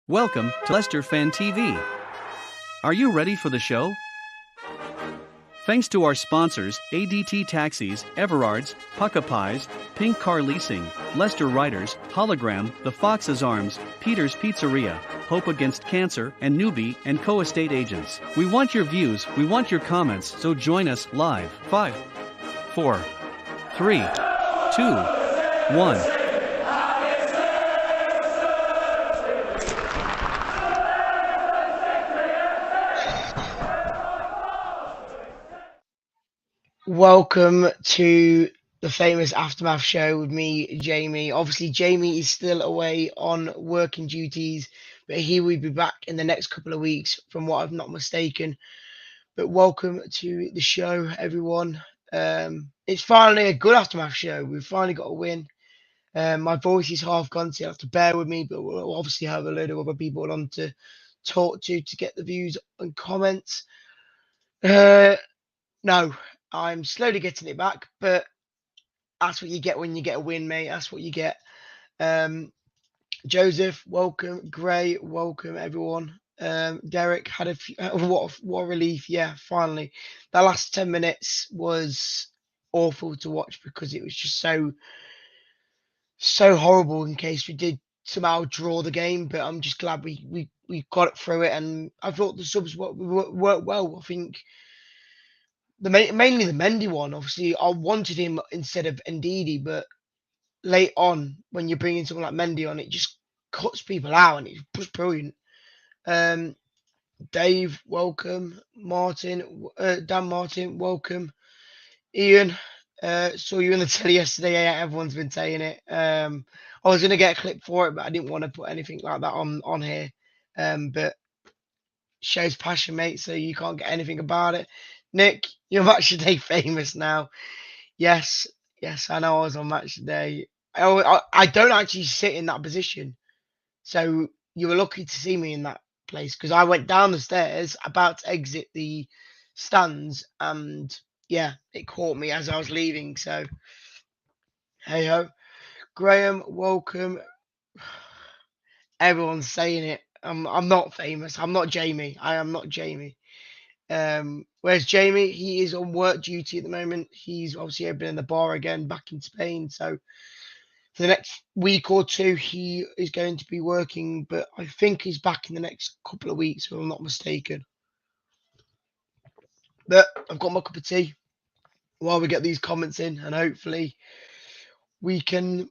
Welcome to Leicester Fan TV. Are you ready for the show? Thanks to our sponsors, ADT Taxis, Everards, Pukka Pies, Pink Car Leasing, Leicester Riders, Hollogram, The Fox's Arms, Peter's Pizzeria, Hope Against Cancer, and Newby Co estate agents. We want your views, we want your comments, so join us live. 5, 4, 3, 2, 1. Welcome to the famous Aftermath show with me, Jamie. Obviously, Jamie is still away on working duties, but he will be back in the next couple of weeks, from what I'm not mistaken. But welcome to the show, everyone. It's finally a good Aftermath show. We've finally got a win. My voice is half gone, so you have to bear with me, but we'll obviously have a load of other people on to talk to get the views and comments. No, I'm slowly getting it back, but that's what you get when you get a win, mate. That's what you get. Joseph, welcome. Gray, welcome, everyone. Derek had a few, what a relief. Yeah, finally. That last 10 minutes was awful to watch because it was just so horrible in case we did somehow draw the game. But I'm just glad we got it through it, and I thought the subs worked well. I think mainly the Mendy one. Obviously, I wanted him instead of Ndidi, but late on, when you're bringing someone like Mendy on, it just cuts people out, and it was brilliant. Dave, welcome. Martin, Dan Martin, welcome. Ian, saw you in the telly yesterday. Yeah, everyone's been saying it. I was going to get a clip for it, but I didn't want to put anything like that on here. But shows passion, mate, so you can't get anything about it. Nick, you're Match Day famous now. Yes, I know I was on Match Day. I don't actually sit in that position. So you were lucky to see me in that place because I went down the stairs about to exit the stands, and yeah, it caught me as I was leaving. So hey ho. Graham, welcome. Everyone's saying it. I'm not famous. I'm not Jamie. I am not Jamie. Where's Jamie? He is on work duty at the moment. He's obviously opening the bar again back in Spain. So for the next week or two, he is going to be working, but I think he's back in the next couple of weeks, if I'm not mistaken. But I've got my cup of tea while we get these comments in, and hopefully we can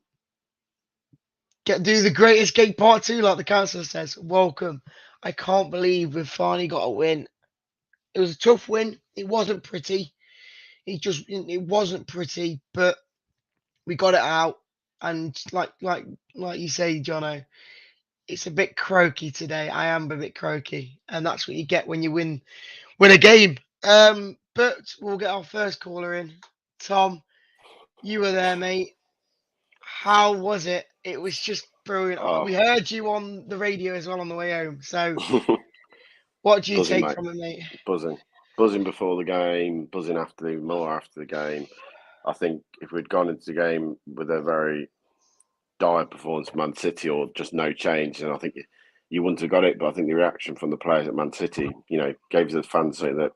do the Great Escape Part 2, like the council says. Welcome. I can't believe we've finally got a win. It was a tough win. It wasn't pretty. It wasn't pretty, but we got it out. And like you say, Jono, it's a bit croaky today. I am a bit croaky, and that's what you get when you win a game. But we'll get our first caller in. Tom, you were there, mate. How was it? It was just brilliant. Oh. We heard you on the radio as well on the way home. So what do you buzzing, take mate. from it, mate? Buzzing before the game, buzzing after the game. I think if we'd gone into the game with a very dire performance from Man City or just no change, and I think you wouldn't have got it. But I think the reaction from the players at Man City, gave the fans something that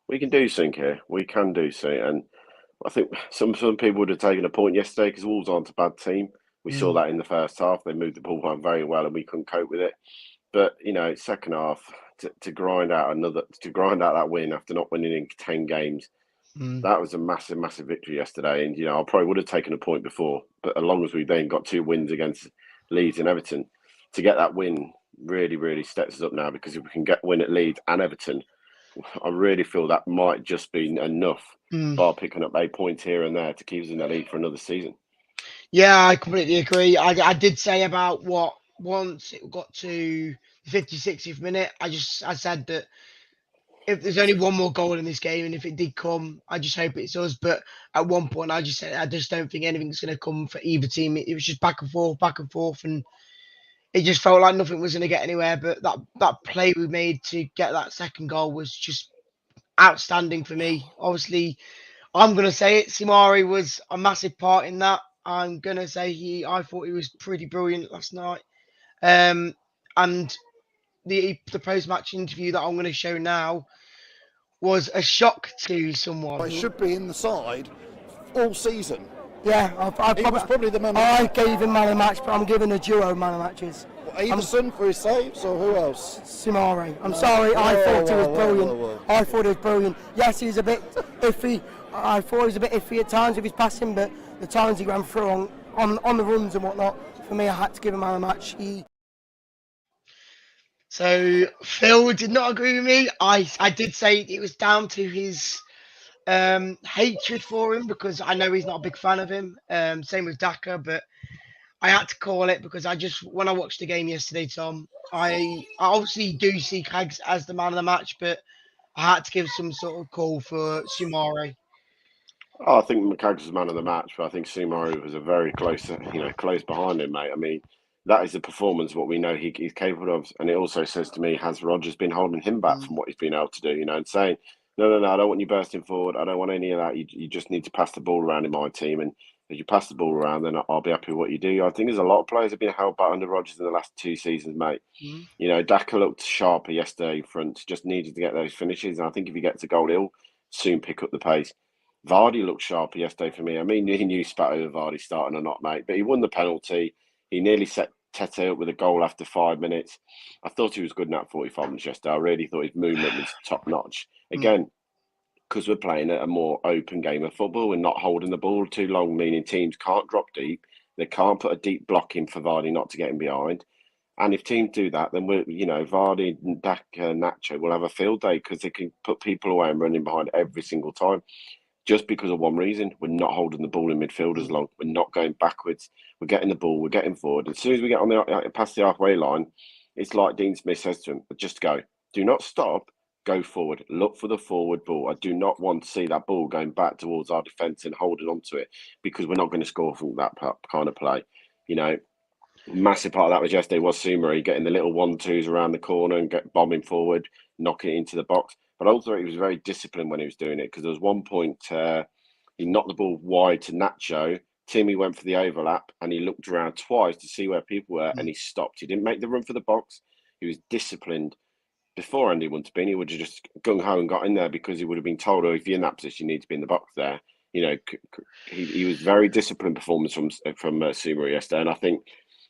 we can do something here. We can do something, and I think some people would have taken a point yesterday because Wolves aren't a bad team. We saw that in the first half. They moved the ball on very well, and we couldn't cope with it. But second half to grind out that win after not winning in 10 games, that was a massive victory yesterday. And I probably would have taken a point before, but as long as we then got 2 wins against Leeds and Everton, to get that win really steps us up now. Because if we can get win at Leeds and Everton, I really feel that might just be enough, bar picking up 8 points here and there, to keep us in the league for another season. Yeah, I completely agree. I did say about once it got to the 56th minute, I said that if there's only one more goal in this game, and if it did come, I just hope it's us. But at one point, I just said I just don't think anything's going to come for either team. It was just back and forth, and it just felt like nothing was going to get anywhere. But that play we made to get that second goal was just outstanding for me. Obviously, I'm going to say it. Simari was a massive part in that. I'm going to say I thought he was pretty brilliant last night. and the post-match interview that I'm going to show now was a shock to someone. I should be in the side all season. Yeah, He was probably the man. I gave him man of the match, but I'm giving a duo man of the matches. Everson for his saves, or who else? Simari. I'm sorry, I thought he was brilliant. I thought he was brilliant. Yes, he was a bit iffy. I thought he was a bit iffy at times with his passing, but the times he ran through on the runs and whatnot, for me, I had to give him man of the match. So Phil did not agree with me. I did say it was down to his hatred for him, because I know he's not a big fan of him. Same with Daka, but I had to call it because when I watched the game yesterday, Tom, I obviously do see Kags as the man of the match, but I had to give some sort of call for Sumari. Oh, I think McCaggs was man of the match, but I think Sumari was a very close, close behind him, mate. I mean, that is the performance, what we know he's capable of. And it also says to me, has Rodgers been holding him back from what he's been able to do, and saying, no, I don't want you bursting forward. I don't want any of that. You just need to pass the ball around in my team. And if you pass the ball around, then I'll be happy with what you do. I think there's a lot of players have been held back under Rodgers in the last 2 seasons, mate. Daka looked sharper yesterday in front, just needed to get those finishes. And I think if he gets a goal, he'll soon pick up the pace. Vardy looked sharper yesterday for me. I mean, he knew spat over Vardy starting or not, mate, but he won the penalty. He nearly set Tete up with a goal after 5 minutes. I thought he was good in that 45 minutes yesterday. I really thought his movement was top notch. Again, because we're playing a more open game of football, we're not holding the ball too long, meaning teams can't drop deep. They can't put a deep block in for Vardy not to get him behind. And if teams do that, then Vardy, Daka, Nacho will have a field day because they can put people away and running behind every single time. Just because of one reason, we're not holding the ball in midfield as long. We're not going backwards. We're getting the ball. We're getting forward. As soon as we get on past the halfway line, it's like Dean Smith says to him, just go. Do not stop. Go forward. Look for the forward ball. I do not want to see that ball going back towards our defence and holding on to it, because we're not going to score from that kind of play. Massive part of that was yesterday was Sumari getting the little 1-2s around the corner and bombing forward, knocking it into the box. But also he was very disciplined when he was doing it, because there was one point he knocked the ball wide to Nacho. Timmy went for the overlap and he looked around twice to see where people were and he stopped. He didn't make the run for the box. He was disciplined. Before Andy wouldn't have been, he would have just gung-ho and got in there, because he would have been told, oh, if you're in that position, you need to be in the box there. He was very disciplined performance from Sumari yesterday. And I think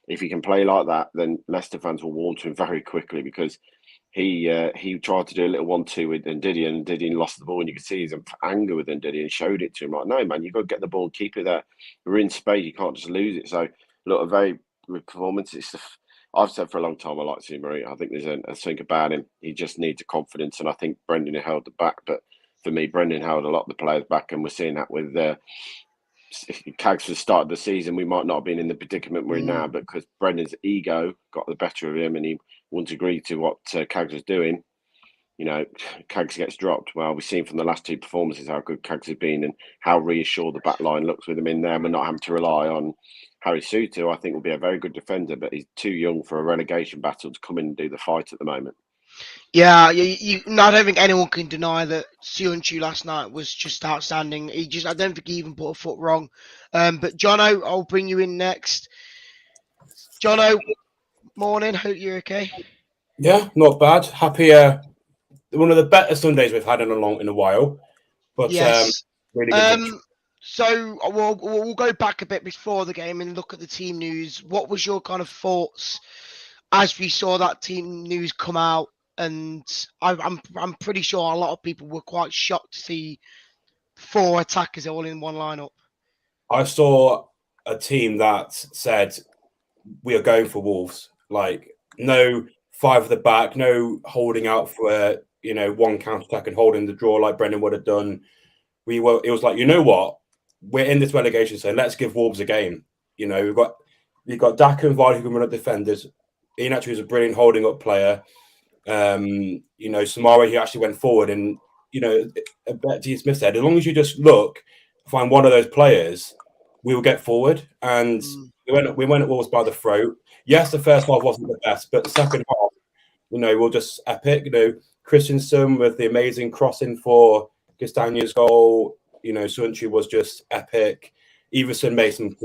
if he can play like that, then Leicester fans will warm to him very quickly, because he tried to do a little 1-2 with Ndidi, and Ndidi lost the ball, and you could see his anger with Ndidi and showed it to him. Like, no, man, you've got to get the ball and keep it there. We're in space, you can't just lose it. So, look, a very good performance. I've said for a long time I like Sumari. I think there's a thing about him. He just needs a confidence, and I think Brendan held the back. But for me, Brendan held a lot of the players back, and we're seeing that with Cags for the start of the season. We might not have been in the predicament we're in now, but because Brendan's ego got the better of him and he wouldn't agree to what Cags was doing, Cags gets dropped. Well, we've seen from the last 2 performances how good Cags has been and how reassured the back line looks with him in there. And we're not having to rely on Harry Souttar, who I think will be a very good defender, but he's too young for a relegation battle to come in and do the fight at the moment. Yeah, I don't think anyone can deny that Sionchu last night was just outstanding. I don't think he even put a foot wrong. But Jono, I'll bring you in next. Jono, morning. Hope you're okay. Yeah, not bad. Happy. One of the better Sundays we've had in a while. But yes. Really good. So we'll go back a bit before the game and look at the team news. What was your kind of thoughts as we saw that team news come out? And I'm pretty sure a lot of people were quite shocked to see 4 attackers all in one lineup. I saw a team that said we are going for Wolves. Like, no 5 at the back, no holding out for one counter attack and holding the draw like Brendan would have done. It was like, you know what? We're in this relegation, so let's give Wolves a game. We've got Daka and Vardy who can run up defenders. Ian actually is a brilliant holding up player. Samara, he actually went forward, and Dean Smith said, as long as you just find one of those players, we will get forward. And we went at Wolves by the throat. Yes, the first half wasn't the best, but the second half, we're just epic. Christensen with the amazing crossing for Castagna's goal. Sunchu was just epic. Everson made some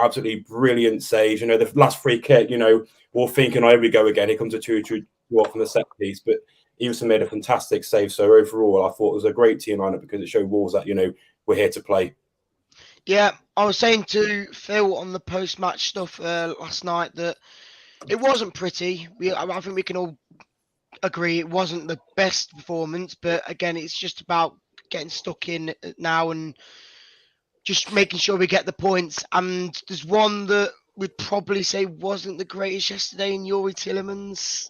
absolutely brilliant saves. The last free kick, we're thinking, oh, here we go again. Here comes a 2-2 off on the set piece. But Everson made a fantastic save. So overall, I thought it was a great team lineup because it showed Wolves that, we're here to play. Yeah, I was saying to Phil on the post-match stuff last night that it wasn't pretty. I think we can all agree it wasn't the best performance, but again, it's just about getting stuck in now and just making sure we get the points. And there's one that we'd probably say wasn't the greatest yesterday in Youri Tielemans.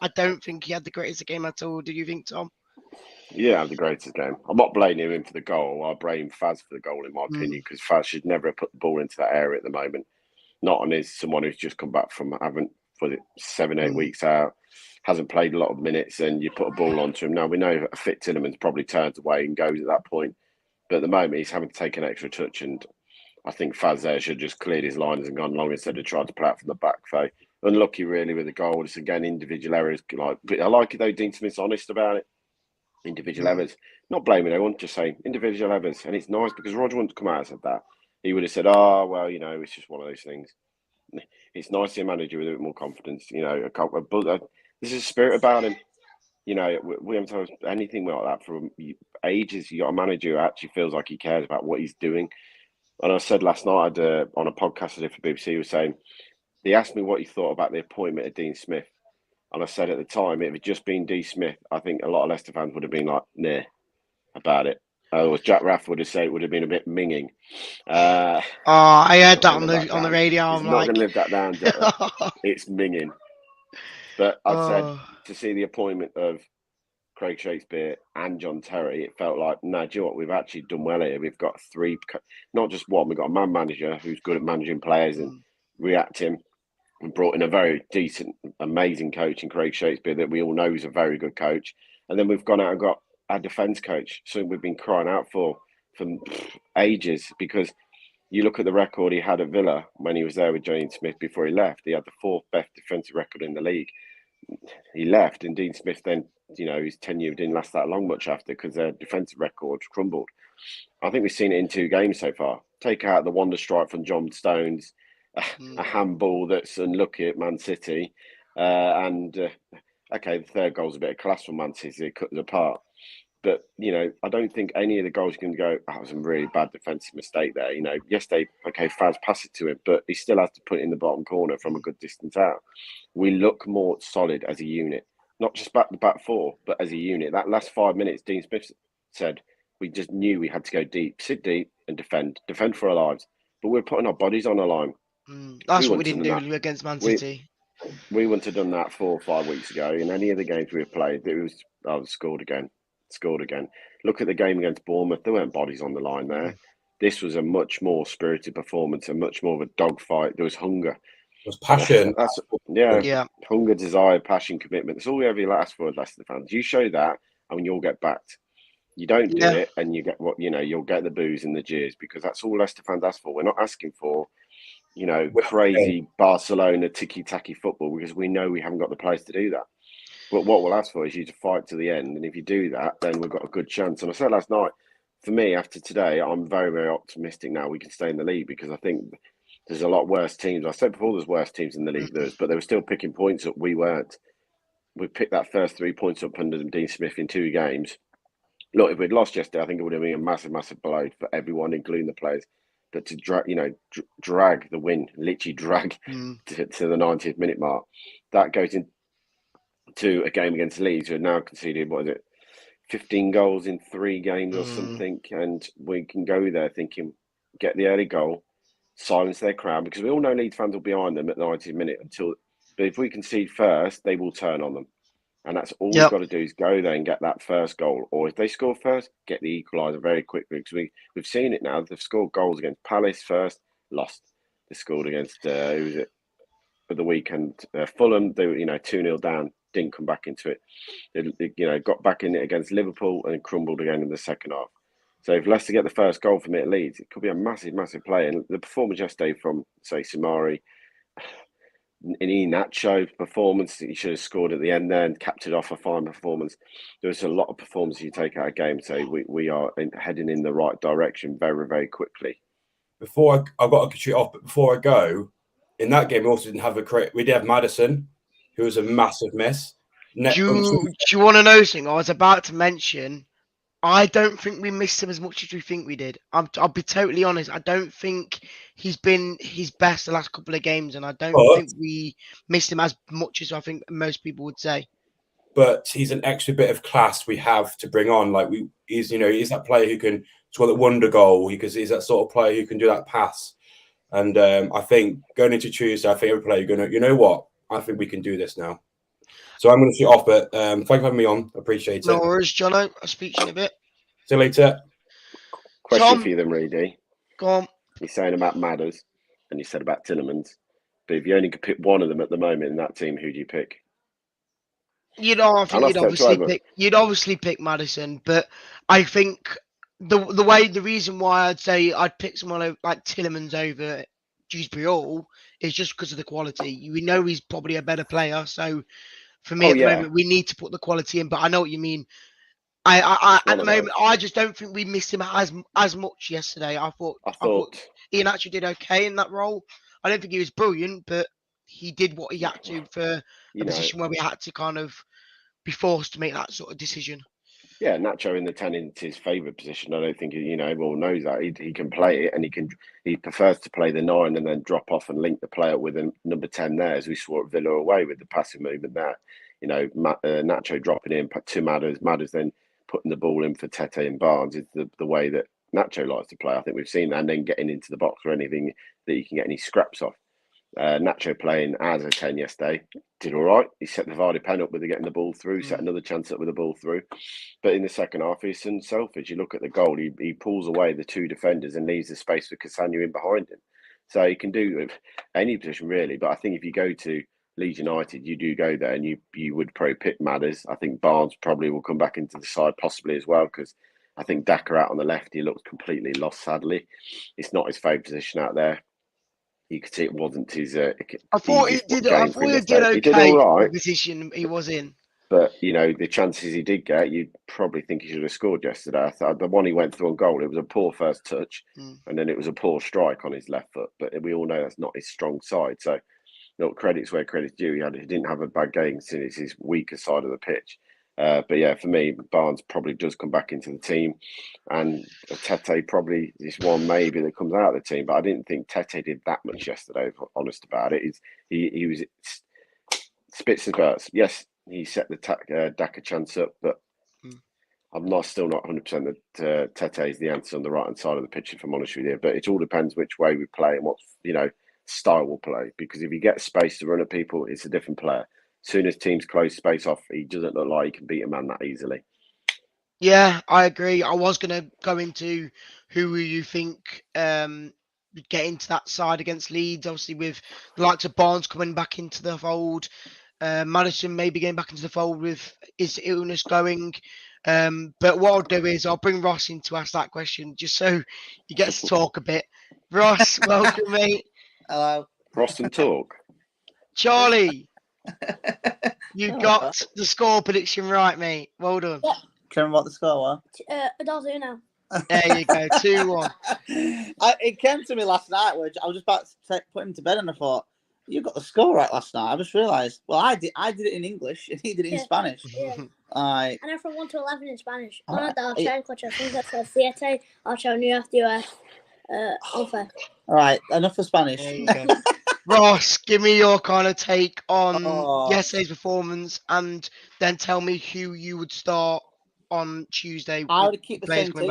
I don't think he had the greatest game at all. Do you think, Tom? Yeah, the greatest game. I'm not blaming him for the goal. I blame Faz for the goal, in my opinion, because Faz should never have put the ball into that area at the moment. Not on someone who's just come back from 7-8 weeks out, hasn't played a lot of minutes, and you put a ball onto him. Now, we know a fit Tillemans probably turns away and goes at that point. But at the moment, he's having to take an extra touch, and I think Faz there should have just cleared his lines and gone long instead of trying to play out from the back. So unlucky, really, with the goal. It's, again, individual errors. But I like it, though, Dean Smith's honest about it. Individual errors. Not blaming anyone, just saying individual errors. And it's nice because Roger wouldn't come out and said that. He would have said, it's just one of those things. It's nice to see a manager with a bit more confidence. There's a spirit about him. We haven't told anything like that for ages. You got a manager who actually feels like he cares about what he's doing. And I said last night on a podcast I did for BBC, he was saying, they asked me what he thought about the appointment of Dean Smith. And I said at the time, if it had just been Dean Smith, I think a lot of Leicester fans would have been like, nah, about it. Or Jack Raff would have said it would have been a bit minging. I heard that on the radio. I'm not going to live that down, Jack Raff. It's minging. But I said, to see the appointment of Craig Shakespeare and John Terry, it felt like, do you know what? We've actually done well here. We've got three, not just one. We've got a man manager who's good at managing players and reacting. We brought in a very decent, amazing coach in Craig Shakespeare that we all know is a very good coach. And then we've gone out and got our defence coach, something we've been crying out for ages, because you look at the record he had at Villa when he was there with Dean Smith before he left. He had the fourth best defensive record in the league. He left, and Dean Smith then, his tenure didn't last that long much after because their defensive record crumbled. I think we've seen it in 2 games so far. Take out the wonder strike from John Stones, a handball that's unlucky at Man City, the third goal's a bit of class from Man City. It cut us apart. But, I don't think any of the goals can go, that was a really bad defensive mistake there. Yesterday, Faz passed it to him, but he still has to put it in the bottom corner from a good distance out. We look more solid as a unit, not just the back four, but as a unit. That last 5 minutes, Dean Smith said, we just knew we had to go deep, sit deep and defend for our lives. But we're putting our bodies on the line. That's what we didn't do against Man City. We wouldn't have done that 4 or 5 weeks ago. In any of the games we've played, it was scored again. Look at the game against Bournemouth. There weren't bodies on the line there. This was a much more spirited performance, and much more of a dogfight. There was hunger. There was passion. Hunger, desire, passion, commitment. That's all we ever ask for as Leicester fans. You show that, and you'll get backed. You don't do it, and you get you'll get the boos and the jeers, because that's all Leicester fans ask for. We're not asking for, crazy Barcelona ticky-tacky football, because we know we haven't got the players to do that. But what we'll ask for is you to fight to the end. And if you do that, then we've got a good chance. And I said last night, for me, after today, I'm very, very optimistic now we can stay in the league, because I think there's a lot worse teams. I said before there's worse teams in the league, but they were still picking points up. We weren't. We picked that first 3 points up under Dean Smith in 2 games. Look, if we'd lost yesterday, I think it would have been a massive, massive blow for everyone, including the players. But to drag the win, literally drag to the 90th minute mark, that goes into a game against Leeds, who have now conceded, 15 goals in 3 games or something. And we can go there thinking, get the early goal, silence their crowd, because we all know Leeds fans will be behind them at the 90th minute but if we concede first, they will turn on them. And that's all we've got to do, is go there and get that first goal. Or if they score first, get the equaliser very quickly. Because we've seen it now. They've scored goals against Palace first, lost. They scored against, who was it, for the weekend? Fulham, they were, 2-0 down, didn't come back into it. They got back in it against Liverpool and crumbled again in the second half. So if Leicester get the first goal from it at Leeds, it could be a massive, massive play. And the performance yesterday from, say, Samari, in Iheanacho's performance, he should have scored at the end there and capped it off a fine performance. There's a lot of performances you take out of game. So we are heading in the right direction very, very quickly. I've got to shoot off, but before I go, in that game, we also didn't have we did have Maddison, who was a massive miss. Do you want to know something? I was about to mention, I don't think we missed him as much as we think we did. I'll be totally honest. I don't think he's been his best the last couple of games, and I don't think we missed him as much as I think most people would say. But he's an extra bit of class we have to bring on. Like he's that player who can score that wonder goal. He's that sort of player who can do that pass. And I think going into Tuesday, I think every player going to, you know what? I think we can do this now. So I'm going to shoot off, but thank you for having me on. Appreciate it. No worries, Jono. I'll speak to you in a bit. See you later. Question for you then, Reeedy. Go on. You're saying about Madders and you said about Tillemans. But if you only could pick one of them at the moment in that team, who do you pick? You'd obviously pick Maddison, but I think the reason why I'd say I'd pick someone like Tillemans over Dewsbury Hall is just because of the quality. We know he's probably a better player, so for me at the moment we need to put the quality in. But I know what you mean. I at the moment I just don't think we missed him as much yesterday. I thought Ian actually did okay in that role. I don't think he was brilliant, but he did what he had to for a position where we had to kind of be forced to make that sort of decision. Yeah, Nacho in the 10 is his favourite position. I don't think everyone knows that he can play it, and he prefers to play the 9 and then drop off and link the play up with a number 10 there, as we saw at Villa away with the passive movement there. Nacho dropping in to Madders then putting the ball in for Tete and Barnes is the way that Nacho likes to play. I think we've seen that, and then getting into the box or anything that you can get any scraps off. Nacho playing as a 10 yesterday did all right. He set the Vardy pen up with getting the ball through, set another chance up with the ball through. But in the second half, he's unselfish. You look at the goal, he pulls away the 2 defenders and leaves the space for Cassano in behind him. So he can do with any position really. But I think if you go to Leeds United, you do go there, and you would probably pick Madders. I think Barnes probably will come back into the side possibly as well, because I think Daka out on the left, he looks completely lost, sadly. It's not his favourite position out there. You could see it wasn't his. I thought he did okay. He did all right. The position he was in. But the chances he did get, you'd probably think he should have scored yesterday. I thought the one he went through on goal, it was a poor first touch, and then it was a poor strike on his left foot. But we all know that's not his strong side. So, credit's where credit's due. He didn't have a bad game since it's his weaker side of the pitch. But yeah, for me, Barnes probably does come back into the team, and Tete probably is one maybe that comes out of the team. But I didn't think Tete did that much yesterday. If I'm honest about it, he was spits and spurts. Yes, he set the Daka chance up, but I'm still not 100% that Tete is the answer on the right hand side of the pitch. If I'm honest with you, but it all depends which way we play and what style we'll play. Because if you get space to run at people, it's a different player. Soon as teams close space off, he doesn't look like he can beat a man that easily. Yeah, I agree. I was going to go into who you think would get into that side against Leeds, obviously with the likes of Barnes coming back into the fold, Maddison maybe getting back into the fold with his illness going. But what I'll do is I'll bring Ross in to ask that question just so he gets to talk a bit. Ross, welcome, mate. Hello. Ross and talk. Charlie. You got the score prediction right, mate. Well done. Yeah. Do you remember what the score was? I don't know. There you go, 2-1. It came to me last night, which I was just about to put him to bed, and I thought, you got the score right last night. I just realised, well, I did it in English, and he did it in Spanish. Yeah. And I'm from 1 to 11 in Spanish. Una de 8, 5, 7, 8, 9, 10, 11. All right, enough for Spanish. There you go. Ross, give me your kind of take on yesterday's performance, and then tell me who you would start on Tuesday. I would keep the same team.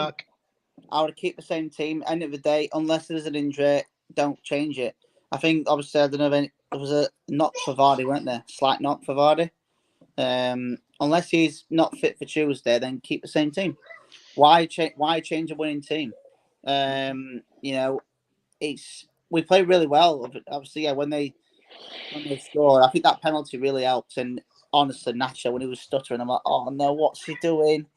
I would keep the same team. End of the day, unless there's an injury, don't change it. I think, obviously, I don't know if there was a knock for Vardy, weren't there? Slight knock for Vardy. Unless he's not fit for Tuesday, then keep the same team. Why change a winning team? We played really well. Obviously, yeah, when they scored, I think that penalty really helped. And honestly, Nacho, when he was stuttering, I'm like, oh no, what's he doing?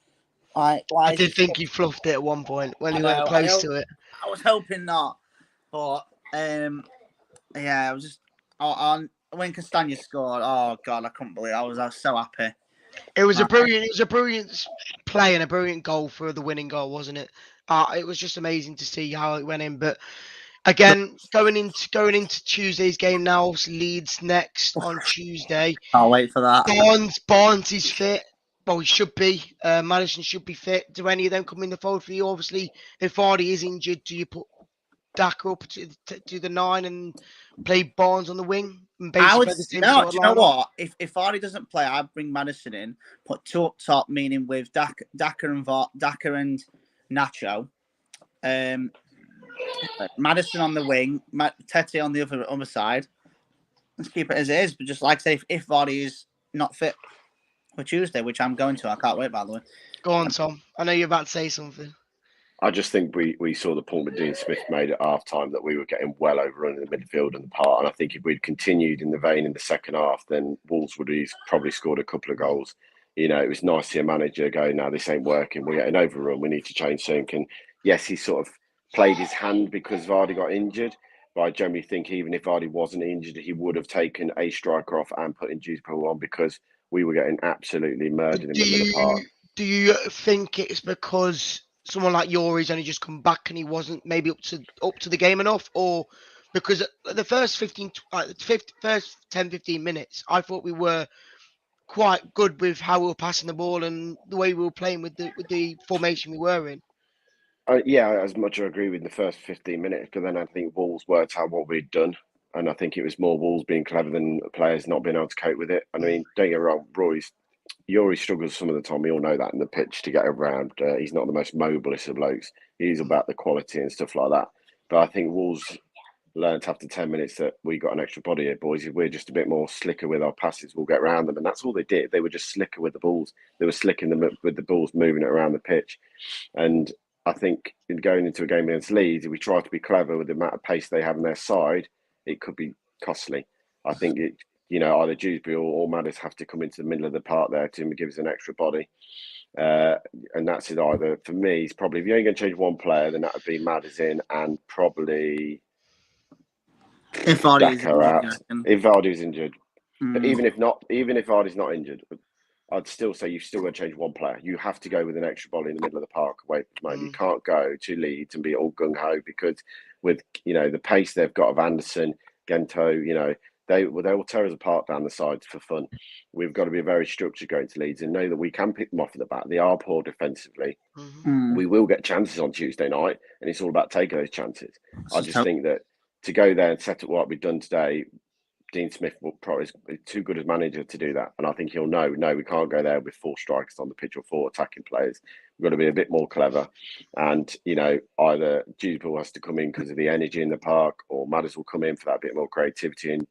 I did think he fluffed it at one point when he went close to it. I was hoping not, but I was just when Castagna scored. Oh God, I couldn't believe it. I was so happy. It was a brilliant play and a brilliant goal for the winning goal, wasn't it? It was just amazing to see how it went in. But Again, going into Tuesday's game now. Obviously, Leeds next on Tuesday. I'll wait for that. Barnes is fit. Well, he should be. Madison should be fit. Do any of them come in the fold for you? Obviously, if Vardy is injured, do you put Daka up to the 9 and play Barnes on the wing? And basically play the same sort of do you know lineup? what? If Vardy doesn't play, I'd bring Madison in, put 2 up top, meaning with Daka and Nacho. Madison on the wing, Tete on the other side. Let's keep it as it is. But just like I say, if Vardy is not fit for Tuesday, which I'm going to, I can't wait, by the way. Go on, Tom. I know you're about to say something. I just think we saw the point that Dean Smith made at half time that we were getting well overrun in the midfield and the part. And I think if we'd continued in the vein in the second half, then Wolves would have probably scored a couple of goals. It was nice to see a manager go, no, this ain't working. We're getting overrun. We need to change something. And yes, he sort of played his hand because Vardy got injured. But I generally think even if Vardy wasn't injured, he would have taken a striker off and put in Dewsbury on because we were getting absolutely murdered in the middle of the park. Do you think it's because someone like Yori's only just come back and he wasn't maybe up to the game enough, or because the first 10-15 minutes, I thought we were quite good with how we were passing the ball and the way we were playing with the formation we were in. Yeah, as much as I agree with the first 15 minutes, but then I think Wolves worked out what we'd done, and I think it was more Wolves being clever than players not being able to cope with it. I mean, don't get me wrong, Yori struggles some of the time. We all know that in the pitch to get around. He's not the most mobilest of blokes. He's about the quality and stuff like that. But I think Wolves learned after 10 minutes that we got an extra body here, boys. If we're just a bit more slicker with our passes, we'll get around them. And that's all they did. They were just slicker with the balls. They were slicking them with the balls, moving it around the pitch. And I think in going into a game against Leeds, if we try to be clever with the amount of pace they have on their side, it could be costly. I think either Dewsbury or Maddis have to come into the middle of the park there to give us an extra body. And that's it either. For me, it's probably, if you're only going to change one player, then that would be Maddis in and probably if Vardy is out. If Vardy is injured. But even if Vardy's not injured, I'd still say you've still got to change one player. You have to go with an extra body in the middle of the park away from home. You can't go to Leeds and be all gung-ho because with, the pace they've got of Anderson, Gento, they will tear us apart down the sides for fun. We've got to be very structured going to Leeds and know that we can pick them off at the back. They are poor defensively. We will get chances on Tuesday night, and it's all about taking those chances. I just think that to go there and set up what we've done today, Dean Smith will probably is too good as manager to do that. And I think he'll know, no, we can't go there with 4 strikers on the pitch or 4 attacking players. We've got to be a bit more clever. And, either Dewsbury has to come in because of the energy in the park, or Maddis will come in for that bit more creativity. And,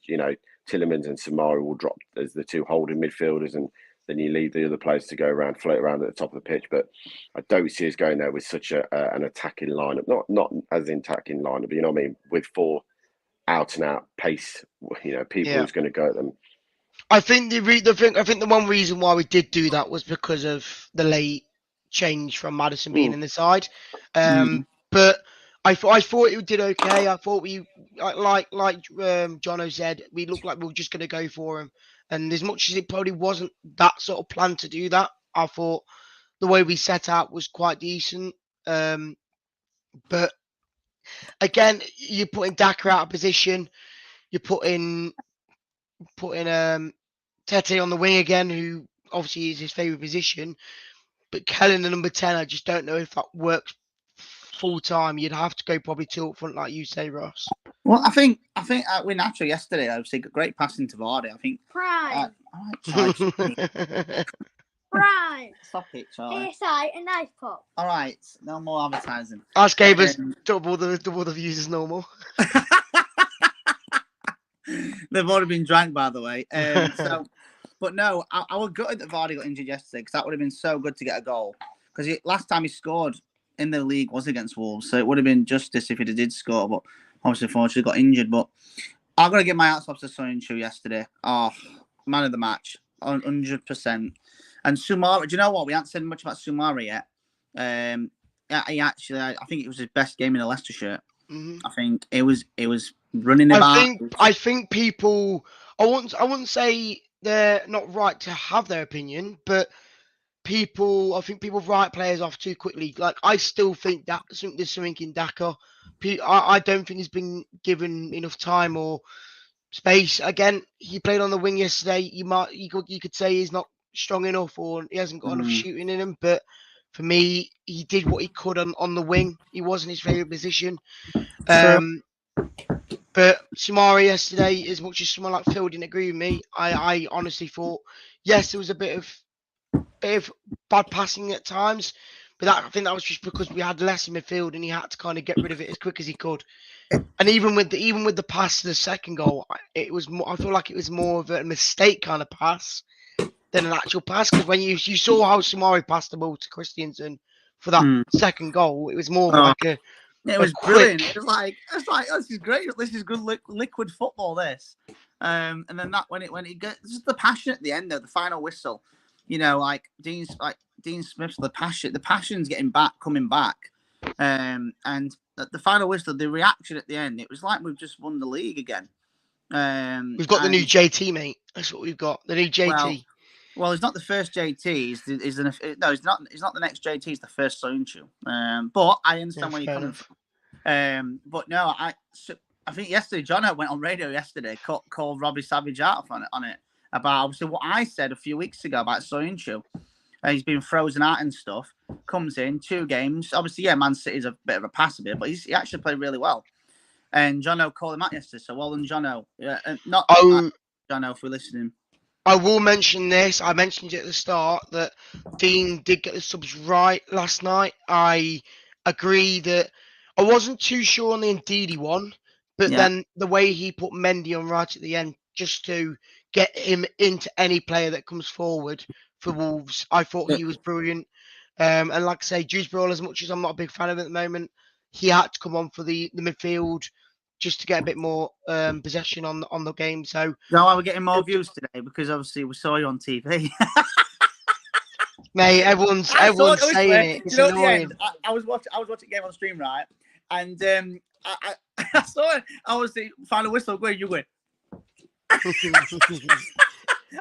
Tillemans and Samari will drop as the 2 holding midfielders. And then you leave the other players to go around, float around at the top of the pitch. But I don't see us going there with such an attacking lineup. Not as in attacking lineup, but with 4 out and out pace, people who's going to go at them. I think the one reason why we did do that was because of the late change from Madison being in the side. But I thought it did okay. I thought we like Jono said, we looked like we were just going to go for him. And as much as it probably wasn't that sort of plan to do that, I thought the way we set out was quite decent. But again, you're putting Daka out of position. You're putting Tete on the wing again, who obviously is his favourite position. But Kellen, the number 10, I just don't know if that works full time. You'd have to go probably 2 up front, like you say, Ross. Well, I think with Nacho yesterday, obviously, great passing to Vardy. I think. Prime. Right. Stop it, Charlie. ASI, a knife pop. All right, no more advertising. Ours gave us double the views as normal. They've already been drank, by the way. But no, I was gutted that Vardy got injured yesterday because that would have been so good to get a goal. Because last time he scored in the league was against Wolves, so it would have been justice if he did score. But obviously, unfortunately, got injured. But I'm gonna give my hats off to Soyuncu yesterday. Oh, man of the match, 100%. And Sumari, do you know what? We haven't said much about Sumari yet. He actually, I think it was his best game in a Leicester shirt. I think it was running about. I think people. I wouldn't say they're not right to have their opinion, but I think people write players off too quickly. Like, I still think that there's something in Daka. I don't think he's been given enough time or space. Again, he played on the wing yesterday. You could say he's not strong enough or he hasn't got enough shooting in him. But for me, he did what he could on the wing. He wasn't his favourite position. But Samari yesterday, as much as someone like Phil didn't agree with me, I honestly thought, yes, there was a bit of bad passing at times, but I think that was just because we had less in midfield and he had to kind of get rid of it as quick as he could. And even with the pass to the second goal, it was more, I feel like it was more of a mistake kind of pass than an actual pass, because when you saw how Samari passed the ball to Christiansen for that second goal, it was more of like a. It was brilliant. It was like this is great. This is good liquid football. This, and then that when it gets just the passion at the end of the final whistle, you know, like Dean Smith's the passion's coming back, and the final whistle, the reaction at the end, it was like we've just won the league again. We've got the new JT, mate. That's what we've got. The new JT. Well, he's not the first JT. He's not the next JT. He's the first Soyuncu. But I understand where you're coming from. But no, I think yesterday Jono went on radio yesterday, called Robbie Savage out on it about obviously what I said a few weeks ago about Soyuncu. He's been frozen out and stuff. Comes in 2 games. Obviously, yeah, Man City's a bit of a passer bit, but he actually played really well. And Jono called him out yesterday. So well done, Jono. Jono, if we're listening. I will mention this. I mentioned it at the start that Dean did get the subs right last night. I agree that I wasn't too sure on the Ndidi one, but then the way he put Mendy on right at the end just to get him into any player that comes forward for Wolves, I thought he was brilliant. And like I say, Dewsbury, as much as I'm not a big fan of it at the moment, he had to come on for the midfield just to get a bit more possession on the game. So no, we're getting more views today because obviously we saw you on TV. Mate, everyone's saying it. It's annoying. I was watching game on stream, right? And I saw it. I was the final whistle. Where you went?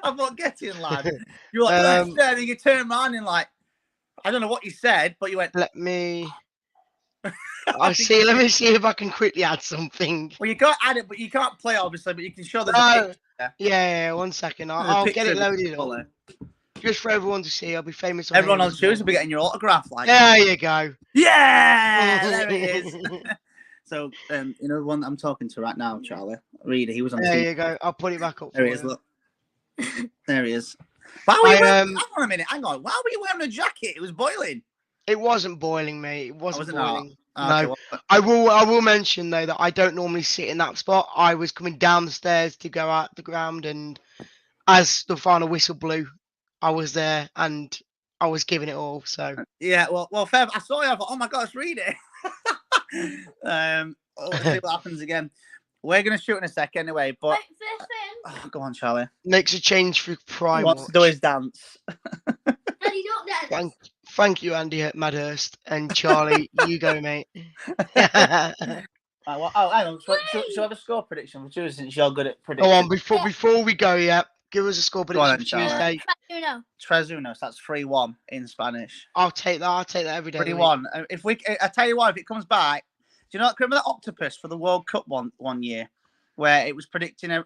I'm not getting, lad. You're like, and then you turn around and like, I don't know what you said, but you went. Let me see if I can quickly add something. Well, you can't add it, but you can't play obviously, but you can show the picture. Yeah, 1 second. I'll get it loaded up. Just for everyone to see. I'll be famous. Everyone on Tuesday will be getting your autograph. Like, there you go. Yeah, there it is. So, you know, the one I'm talking to right now, Charlie Reeedy, he was on. There you go. I'll put it back up. There he is. Look. There he is. Hang on a minute. Hang on. Why were you wearing a jacket? It was boiling. It wasn't boiling, mate. It wasn't boiling. No. Okay. I will mention though that I don't normally sit in that spot. I was coming down the stairs to go out the ground, and as the final whistle blew, I was there and I was giving it all. So yeah, well, fair. I saw you. I thought, oh my God, it's Reeedy. Let's see what happens again. We're gonna shoot in a sec anyway, but go on, Charlie. Makes a change for Prime. Wants to do his dance. Thank you, Andy at Madhurst, and Charlie. You go, mate. Hang on. So I have a score prediction for Tuesday since you're good at predicting. Go on, before we go, give us a score prediction for Tuesday. 3-1. That's 3-1 in Spanish. I'll take that every day. 3-1. I tell you what, if it comes back, do you know? Remember that octopus for the World Cup one year, where it was predicting who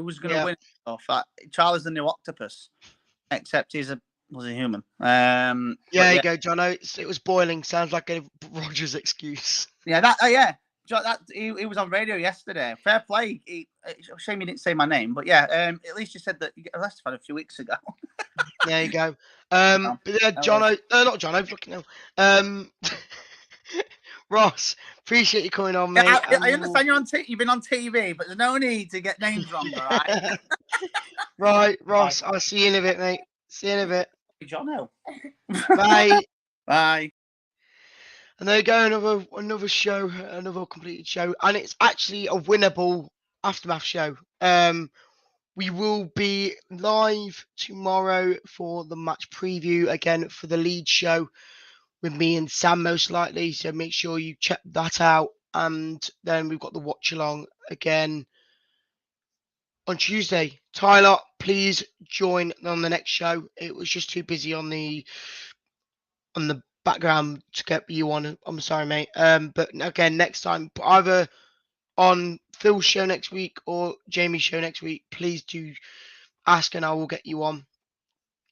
was going to win stuff? Charlie's the new octopus, except was a human. There you go, John. It was boiling. Sounds like a Rogers excuse. Yeah, he was on radio yesterday. Fair play. Shame he didn't say my name, but yeah, at least you said that you get a Leicester fan a few weeks ago. There you go. But yeah, Jono, not Jono, looking now. Ross, appreciate you coming on, mate. I understand you've been on TV, but there's no need to get names wrong, all right? Right, Ross, I'll see you in a bit, mate. See you in a bit. Jono. Bye. Bye. And there you go, another show, another completed show, and it's actually a winnable aftermath show. We will be live tomorrow for the match preview again for the Leeds show with me and Sam most likely. So make sure you check that out. And then we've got the watch along again on Tuesday. Tyler, please join on the next show. It was just too busy on the background to get you on. I'm sorry, mate. But again, next time, either on Phil's show next week or Jamie's show next week, please do ask and I will get you on.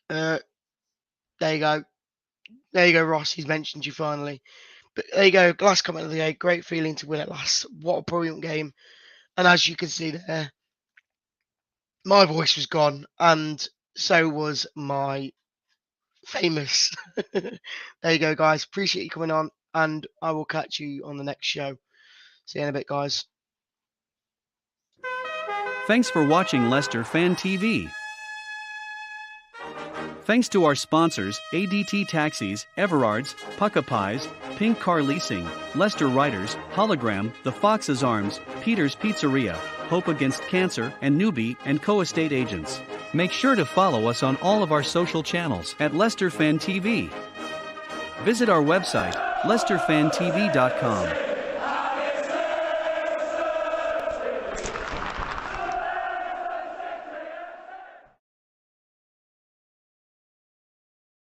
There you go. There you go, Ross. He's mentioned you finally. But there you go. Last comment of the day. Great feeling to win at last. What a brilliant game. And as you can see there, my voice was gone and so was my famous. There you go, guys. Appreciate you coming on and I will catch you on the next show. See you in a bit, guys. Thanks for watching Leicester Fan TV. Thanks to our sponsors, ADT Taxis, Everards, Pukka Pies, Pink Car Leasing, Leicester Riders, Hollogram, The Fox's Arms, Peter's Pizzeria, Hope Against Cancer, and Newby Co estate agents. Make sure to follow us on all of our social channels at Leicester Fan TV. Visit our website, leicesterfantv.com.